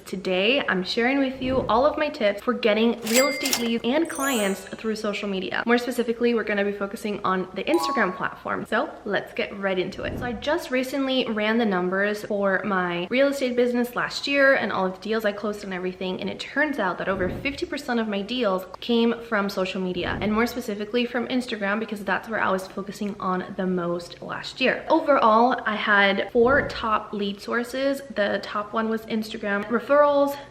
Today, I'm sharing with you all of my tips for getting real estate leads and clients through social media. More specifically, we're gonna be focusing on the Instagram platform. So let's get right into it. So I just recently ran the numbers for my real estate business last year and all of the deals I closed and everything. And it turns out that over 50% of my deals came from social media, and more specifically from Instagram, because that's where I was focusing on the most last year. Overall, I had 4 top lead sources. The top one was Instagram, referrals,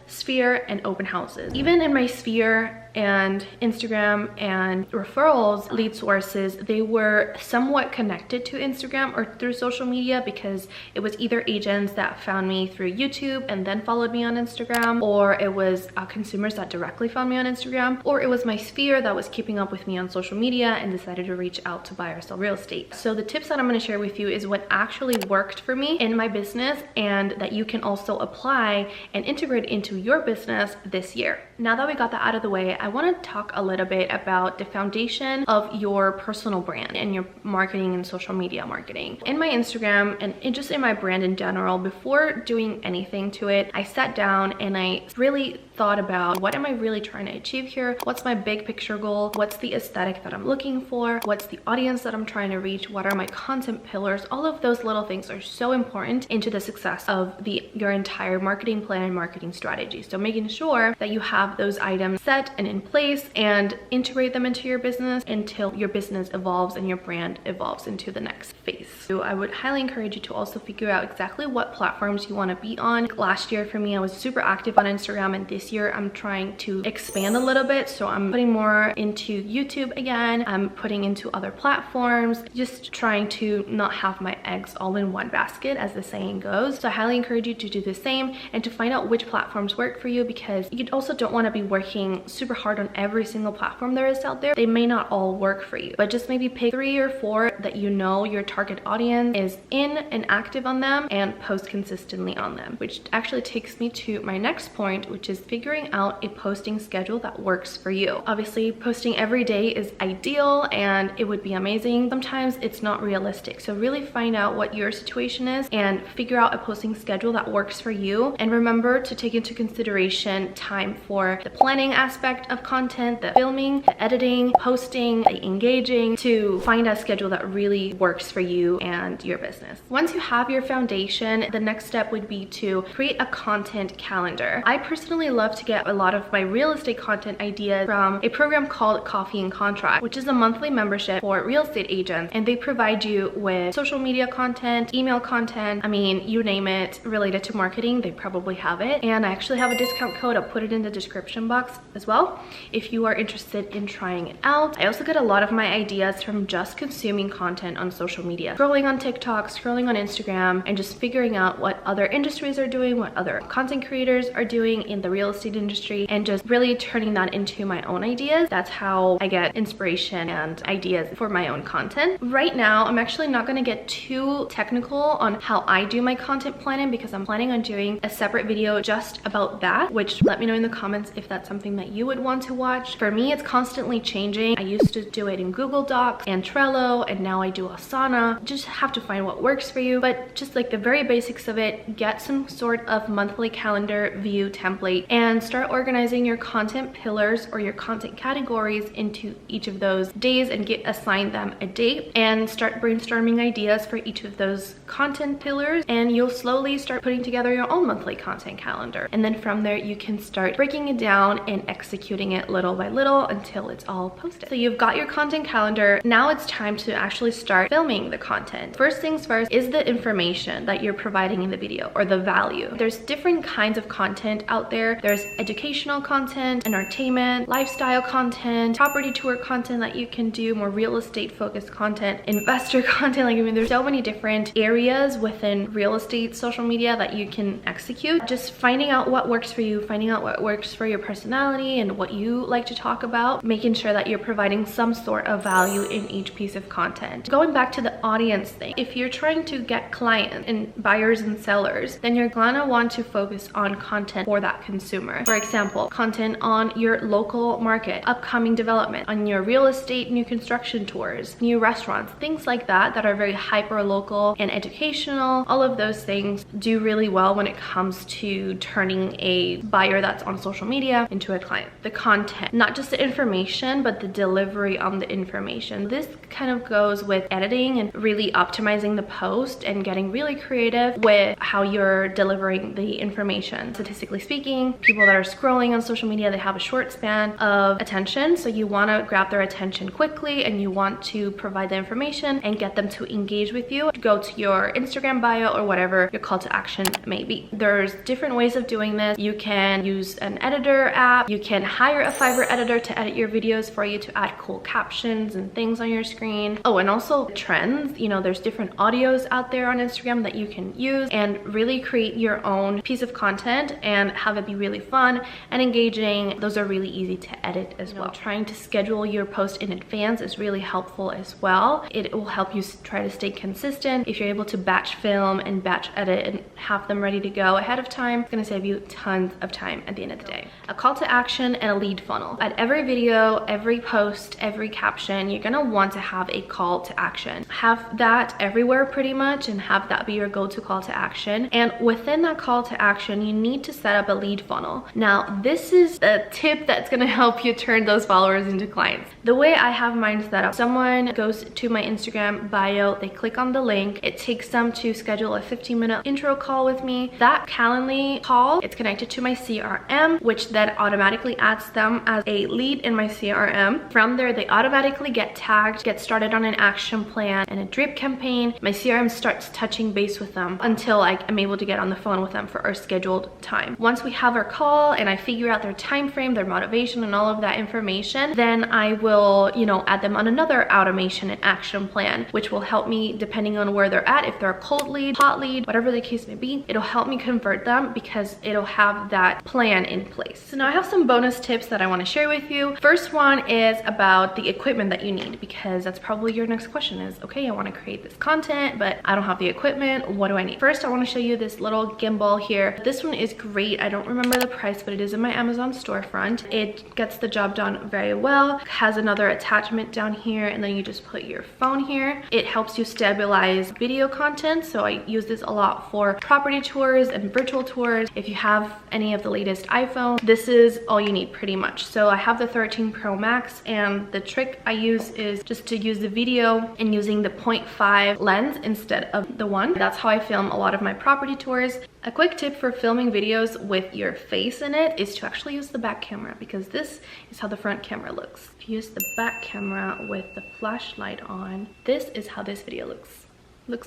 Sphere, and open houses. Even in my Sphere and Instagram and referrals lead sources, they were somewhat connected to Instagram or through social media, because it was either agents that found me through YouTube and then followed me on Instagram, or it was consumers that directly found me on Instagram, or it was my Sphere that was keeping up with me on social media and decided to reach out to buy or sell real estate. So the tips that I'm going to share with you is what actually worked for me in my business and that you can also apply and integrate into your business this year. Now that we got that out of the way, I want to talk a little bit about the foundation of your personal brand and your marketing and social media marketing. In my Instagram and just in my brand in general, before doing anything to it, I sat down and I really thought about, what am I really trying to achieve here? What's my big picture goal? What's the aesthetic that I'm looking for? What's the audience that I'm trying to reach? What are my content pillars? All of those little things are so important into the success of your entire marketing plan and marketing strategy. So making sure that you have those items set and in place and integrate them into your business until your business evolves and your brand evolves into the next phase. So I would highly encourage you to also figure out exactly what platforms you want to be on. Last year for me, I was super active on Instagram, and this year I'm trying to expand a little bit. So I'm putting more into YouTube again. I'm putting into other platforms, just trying to not have my eggs all in one basket, as the saying goes. So I highly encourage you to do the same and to find out which platforms work for you, because you also don't want to be working super hard on every single platform there is out there. They may not all work for you, but just maybe pick 3 or 4 that you know your target audience is in and active on them, and post consistently on them. Which actually takes me to my next point, which is figuring out a posting schedule that works for you. Obviously, posting every day is ideal and it would be amazing. Sometimes it's not realistic. So really find out what your situation is and figure out a posting schedule that works for you. And remember to take into consideration time for the planning aspect of content, the filming, the editing, posting, the engaging, to find a schedule that really works for you and your business. Once you have your foundation, the next step would be to create a content calendar. I personally love to get a lot of my real estate content ideas from a program called Coffee and Contract, which is a monthly membership for real estate agents, and they provide you with social media content, email content, I mean, you name it related to marketing, they probably have it. And I actually have a discount code. I'll put it in the description box as well if you are interested in trying it out. I also get a lot of my ideas from just consuming content on social media, scrolling on TikTok, scrolling on Instagram, and just figuring out what other industries are doing, what other content creators are doing in the real estate industry, and just really turning that into my own ideas. That's how I get inspiration and ideas for my own content. Right now, I'm actually not going to get too technical on how I do my content planning, because I'm planning on doing a separate video just about that, which let me know in the comments if that's something that you would want to watch. For me, it's constantly changing. I used to do it in Google Docs and Trello, and now I do Asana. Just have to find what works for you, but just like the very basics of it, get some sort of monthly calendar view template and start organizing your content pillars or your content categories into each of those days, and assign them a date and start brainstorming ideas for each of those content pillars, and you'll slowly start putting together your own monthly content calendar. And then from there, you can start breaking it down and executing it little by little until it's all posted. So you've got your content calendar. Now it's time to actually start filming the content. First things first is the information that you're providing in the video, or the value. There's different kinds of content out there. There's educational content, entertainment, lifestyle content, property tour content that you can do, more real estate focused content, investor content. Like, I mean, there's so many different areas within real estate social media that you can execute. Just finding out what works for you, finding out what works for your personality and what what you like to talk about, making sure that you're providing some sort of value in each piece of content. Going back to the audience thing, if you're trying to get clients and buyers and sellers, then you're gonna want to focus on content for that consumer. For example, content on your local market, upcoming development, on your real estate, new construction tours, new restaurants, things like that that are very hyper local and educational. All of those things do really well when it comes to turning a buyer that's on social media into a client. The content, not just the information, but the delivery on the information. This kind of goes with editing and really optimizing the post and getting really creative with how you're delivering the information. Statistically speaking, people that are scrolling on social media, they have a short span of attention, so you want to grab their attention quickly and you want to provide the information and get them to engage with you. Go to your Instagram bio or whatever your call to action may be. There's different ways of doing this. You can use an editor app. You can hire a Fiverr editor to edit your videos for you, to add cool captions and things on your screen. Oh, and also trends. You know, there's different audios out there on Instagram that you can use and really create your own piece of content and have it be really fun and engaging. Those are really easy to edit as well. Trying to schedule your post in advance is really helpful as well. It will help you try to stay consistent. If you're able to batch film and batch edit and have them ready to go ahead of time, it's gonna save you tons of time at the end of the day. A call to action and a lead funnel. At every video, every post, every caption, you're gonna want to have a call to action. Have that everywhere pretty much and have that be your go-to call to action. And within that call to action, you need to set up a lead funnel. Now, this is a tip that's gonna help you turn those followers into clients. The way I have mine set up, someone goes to my Instagram bio, they click on the link, it takes them to schedule a 15-minute intro call with me. That Calendly call, it's connected to my CRM, which then automatically adds them as a lead in my CRM. From there, they automatically get tagged, get started on an action plan and a drip campaign. My CRM starts touching base with them until I am able to get on the phone with them for our scheduled time. Once we have our call and I figure out their time frame, their motivation and all of that information, then I will, you know, add them on another automation and action plan, which will help me depending on where they're at. If they're a cold lead, hot lead, whatever the case may be, it'll help me convert them because it'll have that plan in place. So now I have some bonus tips that I want to share with you. First one is about the equipment that you need, because that's probably your next question is, okay, I want to create this content, but I don't have the equipment. What do I need? First, I want to show you this little gimbal here. This one is great. I don't remember the price, but it is in my Amazon storefront. It gets the job done very well. It has another attachment down here, and then you just put your phone here. It helps you stabilize video content. So I use this a lot for property tours and virtual tours. If you have any of the latest iPhone, this is all you need pretty much. So I have the 13 Pro Max, and the trick I use is just to use the video and using the 0.5 lens instead of the 1. That's how I film a lot of my property tours. A quick tip for filming videos with your face in it is to actually use the back camera, because this is how the front camera looks. If you use the back camera with the flashlight on, this is how this video looks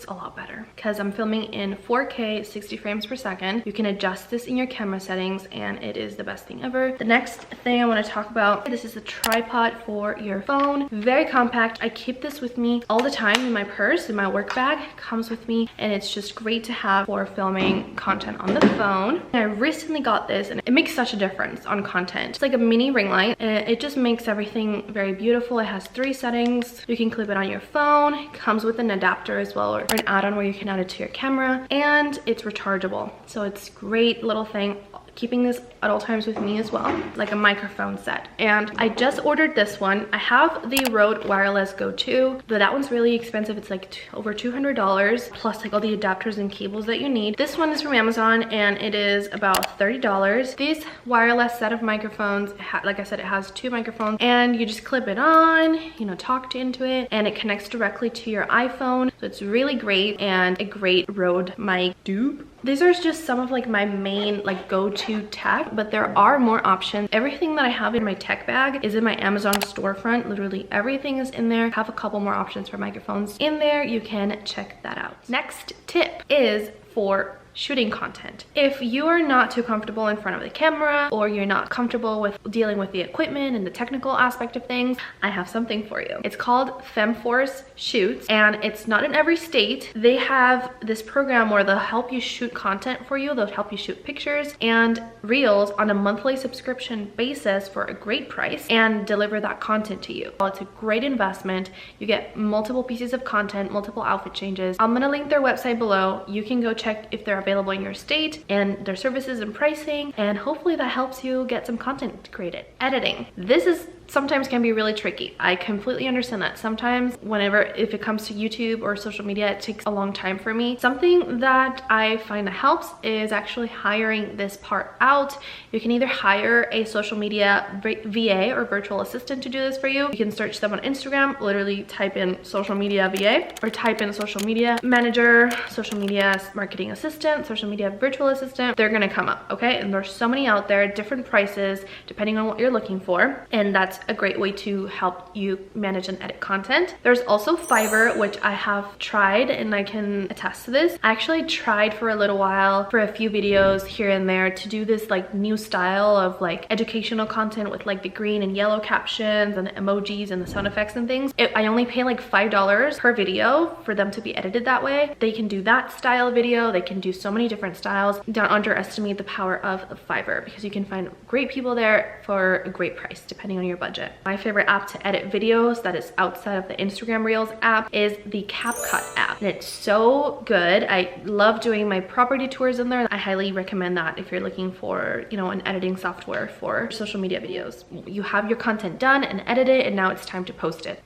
a lot better, because I'm filming in 4K 60 frames per second. You can adjust this in your camera settings and it is the best thing ever. The next thing I want to talk about, this is a tripod for your phone. Very compact. I keep this with me all the time in my purse, in my work bag. It comes with me and it's just great to have for filming content on the phone. And I recently got this and it makes such a difference on content. It's like a mini ring light and it just makes everything very beautiful. It has 3 settings. You can clip it on your phone. It comes with an adapter as well, or an add-on where you can add it to your camera, and it's rechargeable. So it's a great little thing. Keeping this at all times with me as well, like a microphone set. And I just ordered this one. I have the Rode Wireless Go 2, but that one's really expensive. It's like over $200 plus like all the adapters and cables that you need. This one is from Amazon and it is about $30. This wireless set of microphones, like I said, it has 2 microphones and you just clip it on, you know, talk into it, and it connects directly to your iPhone. So it's really great and a great Rode mic dupe. These are just some of like my main like go-to tech, but there are more options. Everything that I have in my tech bag is in my Amazon storefront. Literally everything is in there. I have a couple more options for microphones in there. You can check that out. Next tip is for shooting content. If you are not too comfortable in front of the camera, or you're not comfortable with dealing with the equipment and the technical aspect of things, I have something for you. It's called FemForce Shoots, and it's not in every state. They have this program where they'll help you shoot content for you. They'll help you shoot pictures and reels on a monthly subscription basis for a great price and deliver that content to you. Well, it's a great investment. You get multiple pieces of content, multiple outfit changes. I'm gonna link their website below. You can go check if they're available in your state and their services and pricing, and hopefully that helps you get some content created. Editing. This is sometimes can be really tricky. I completely understand that. Sometimes if it comes to YouTube or social media, it takes a long time for me. Something that I find that helps is actually hiring this part out. You can either hire a social media VA or virtual assistant to do this for you. You can search them on Instagram, literally type in social media VA, or type in social media manager, social media marketing assistant, social media virtual assistant. They're gonna come up, okay? And there's so many out there, different prices, depending on what you're looking for. And that's a great way to help you manage and edit content. There's also Fiverr, which I have tried and I can attest to this. I actually tried for a little while, for a few videos here and there, to do this like new style of like educational content with like the green and yellow captions and the emojis and the sound effects and things. I only pay like $5 per video for them to be edited that way. They can do that style video. They can do so many different styles. Don't underestimate the power of Fiverr, because you can find great people there for a great price depending on your budget. My favorite app to edit videos that is outside of the Instagram Reels app is the CapCut app. And it's so good. I love doing my property tours in there. I highly recommend that if you're looking for, you know, an editing software for social media videos. You have your content done and edited, and now it's time to post it.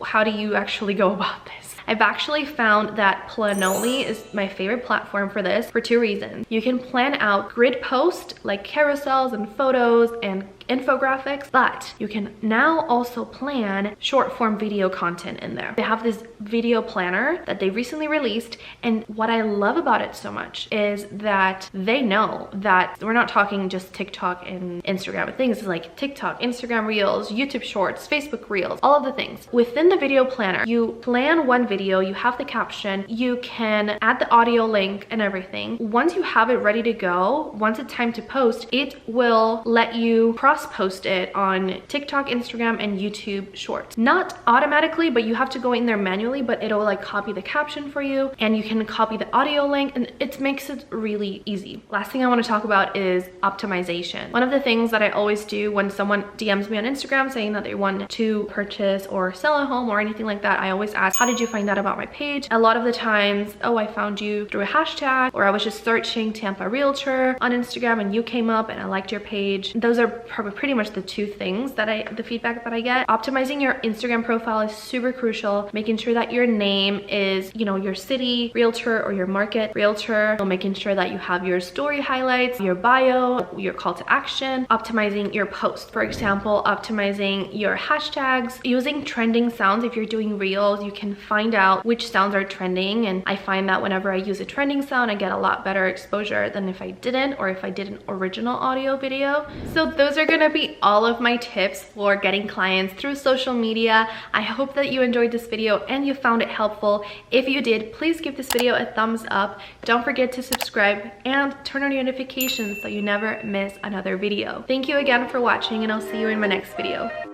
How do you actually go about this? I've actually found that Planoly is my favorite platform for this for two reasons. You can plan out grid posts like carousels and photos and infographics, but you can now also plan short form video content in there. They have this video planner that they recently released, and what I love about it so much is that they know that we're not talking just TikTok and Instagram things. It's like TikTok, Instagram Reels, YouTube Shorts, Facebook Reels, all of the things. Within the video planner, you plan one video, you have the caption, you can add the audio link and everything. Once you have it ready to go, once it's time to post, it will let you cross-post it on TikTok, Instagram, and YouTube Shorts. Not automatically, but you have to go in there manually, but it'll like copy the caption for you, and you can copy the audio link, and it makes it really easy. Last thing I want to talk about is optimization. One of the things that I always do when someone DMs me on Instagram saying that they want to purchase or sell a home or anything like that, I always ask, how did you find out about my page? A lot of the times, oh, I found you through a hashtag, or I was just searching Tampa Realtor on Instagram and you came up and I liked your page. Those are pretty much the two things that the feedback that I get. Optimizing your Instagram profile is super crucial. Making sure that your name is, you know, your city realtor or your market realtor. Making sure that you have your story highlights, your bio, your call to action. Optimizing your post. For example, optimizing your hashtags. Using trending sounds. If you're doing reels, you can find out which sounds are trending, and I find that whenever I use a trending sound, I get a lot better exposure than if I didn't, or if I did an original audio video. So those are gonna be all of my tips for getting clients through social media. I hope that you enjoyed this video and you found it helpful. If you did, please give this video a thumbs up. Don't forget to subscribe and turn on your notifications so you never miss another video. Thank you again for watching, and I'll see you in my next video.